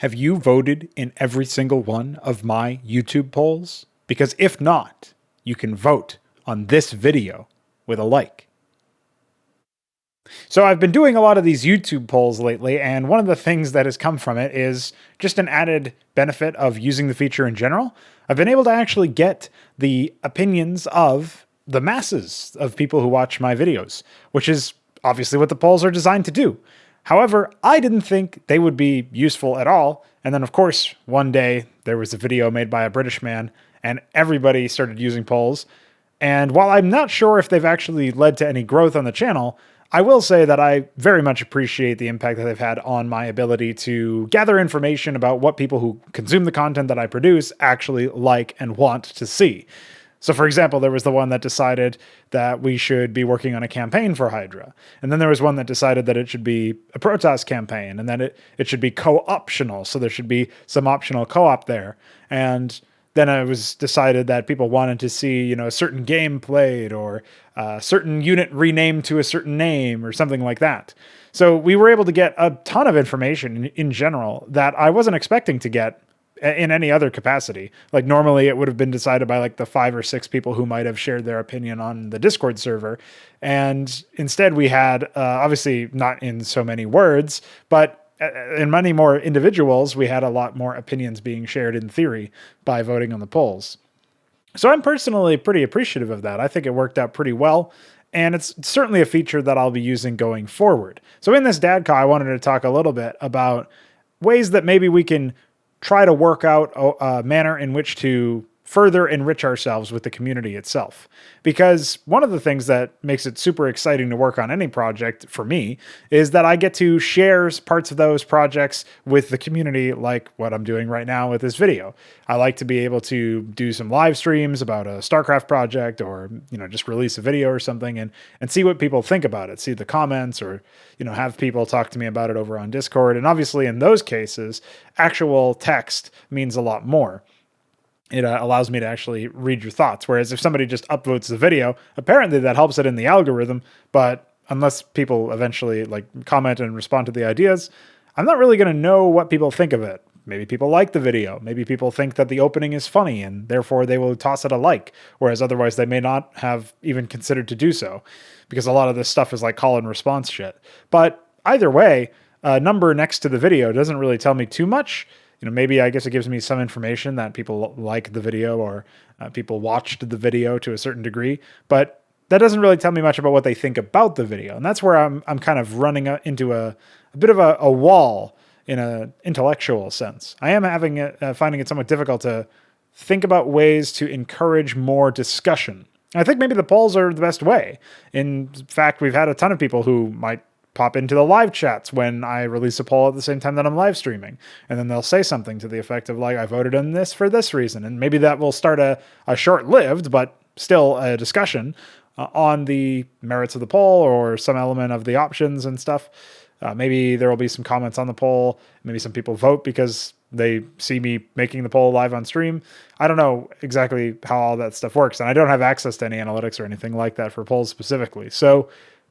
Have you voted in every single one of my YouTube polls? Because if not, you can vote on this video with a like. So I've been doing a lot of these YouTube polls lately, and one of the things that has come from it is just an added benefit of using the feature in general. I've been able to actually get the opinions of the masses of people who watch my videos, which is obviously what the polls are designed to do. However, I didn't think they would be useful at all. And then, of course, one day there was a video made by a British man, and everybody started using polls. And while I'm not sure if they've actually led to any growth on the channel, I will say that I very much appreciate the impact that they've had on my ability to gather information about what people who consume the content that I produce actually like and want to see. So, for example, there was the one that decided that we should be working on a campaign for Hydra. And then there was one that decided that it should be a Protoss campaign and that it should be co-optional. So there should be some optional co-op there. And then it was decided that people wanted to see, a certain game played or a certain unit renamed to a certain name or something like that. So we were able to get a ton of information in general that I wasn't expecting to get in any other capacity. Like normally it would have been decided by like the 5 or 6 people who might have shared their opinion on the Discord server. And instead we had, obviously not in so many words, but in many more individuals, we had a lot more opinions being shared in theory by voting on the polls. So I'm personally pretty appreciative of that. I think it worked out pretty well. And it's certainly a feature that I'll be using going forward. So in this DADCAW, I wanted to talk a little bit about ways that maybe we can try to work out a manner in which to further enrich ourselves with the community itself. Because one of the things that makes it super exciting to work on any project for me is that I get to share parts of those projects with the community, like what I'm doing right now with this video. I like to be able to do some live streams about a StarCraft project or, just release a video or something and see what people think about it, see the comments or, have people talk to me about it over on Discord. And obviously in those cases, actual text means a lot more. It allows me to actually read your thoughts. Whereas if somebody just upvotes the video, apparently that helps it in the algorithm. But unless people eventually comment and respond to the ideas, I'm not really going to know what people think of it. Maybe people like the video. Maybe people think that the opening is funny and therefore they will toss it a like. Whereas otherwise they may not have even considered to do so because a lot of this stuff is like call and response shit. But either way, a number next to the video doesn't really tell me too much. Maybe I guess it gives me some information that people like the video or people watched the video to a certain degree, but that doesn't really tell me much about what they think about the video. And that's where I'm kind of running into a bit of a wall in an intellectual sense. I am finding it somewhat difficult to think about ways to encourage more discussion. And I think maybe the polls are the best way. In fact, we've had a ton of people who might pop into the live chats when I release a poll at the same time that I'm live streaming. And then they'll say something to the effect of I voted on this for this reason. And maybe that will start a short-lived, but still a discussion on the merits of the poll or some element of the options and stuff. Maybe there will be some comments on the poll. Maybe some people vote because they see me making the poll live on stream. I don't know exactly how all that stuff works. And I don't have access to any analytics or anything like that for polls specifically. So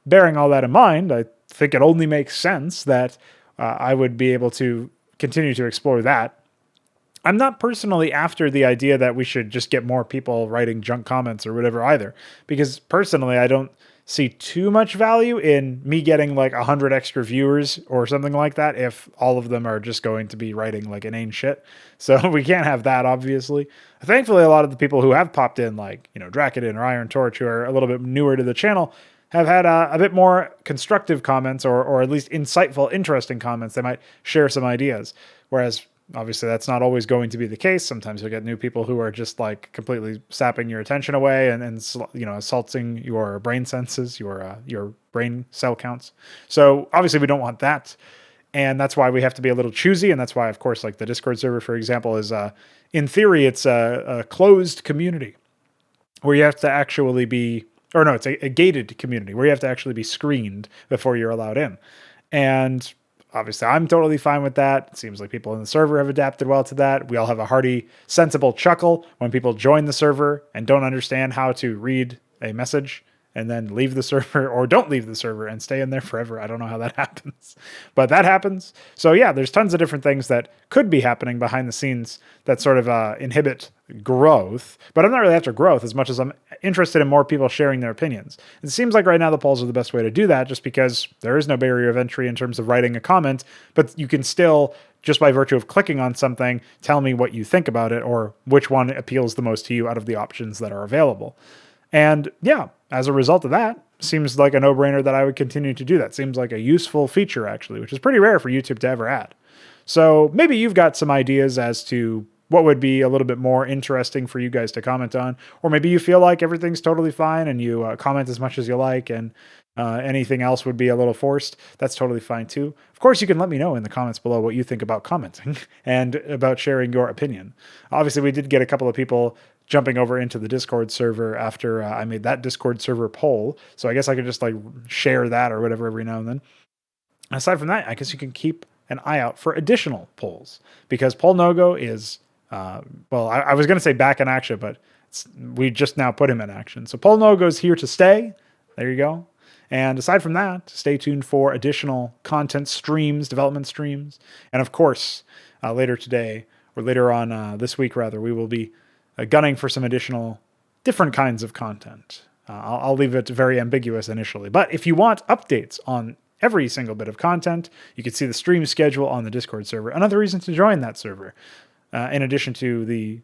bearing all that in mind, I think it only makes sense that I would be able to continue to explore that. I'm not personally after the idea that we should just get more people writing junk comments or whatever either, because personally, I don't see too much value in me getting 100 extra viewers or something like that if all of them are just going to be writing inane shit. So we can't have that, obviously. Thankfully, a lot of the people who have popped in, Drakadin or Iron Torch, who are a little bit newer to the channel, have had a bit more constructive comments or at least insightful, interesting comments. They might share some ideas. Whereas, obviously, that's not always going to be the case. Sometimes you'll get new people who are just completely sapping your attention away and assaulting your brain senses, your brain cell counts. So obviously we don't want that. And that's why we have to be a little choosy. And that's why, of course, the Discord server, for example, is in theory, it's a closed community where you have to actually be, or no, it's a gated community where you have to actually be screened before you're allowed in. And obviously, I'm totally fine with that. It seems like people in the server have adapted well to that. We all have a hearty, sensible chuckle when people join the server and don't understand how to read a message and then leave the server, or don't leave the server and stay in there forever. I don't know how that happens, but that happens. So yeah, there's tons of different things that could be happening behind the scenes that sort of inhibit growth, but I'm not really after growth as much as I'm interested in more people sharing their opinions. It seems like right now the polls are the best way to do that, just because there is no barrier of entry in terms of writing a comment, but you can still, just by virtue of clicking on something, tell me what you think about it or which one appeals the most to you out of the options that are available. And yeah, as a result of that, seems like a no-brainer that I would continue to do that. Seems like a useful feature, actually, which is pretty rare for YouTube to ever add. So maybe you've got some ideas as to what would be a little bit more interesting for you guys to comment on, or maybe you feel like everything's totally fine and you comment as much as you like, and anything else would be a little forced. That's totally fine too. Of course, you can let me know in the comments below what you think about commenting and about sharing your opinion. Obviously, we did get a couple of people jumping over into the Discord server after I made that Discord server poll, so I guess I could just like share that or whatever every now and then. Aside from that, I guess you can keep an eye out for additional polls, because Pollnogo is well, I was going to say back in action, but we just now put him in action. So Pollnogo is here to stay. There you go. And aside from that, stay tuned for additional content streams, development streams. And of course, later today, or later on this week, rather, we will be gunning for some additional different kinds of content. I'll leave it very ambiguous initially. But if you want updates on every single bit of content, you can see the stream schedule on the Discord server. Another reason to join that server. In addition to the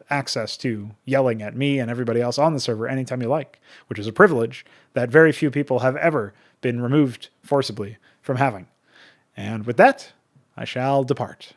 access to yelling at me and everybody else on the server anytime you like, which is a privilege that very few people have ever been removed forcibly from having. And with that, I shall depart.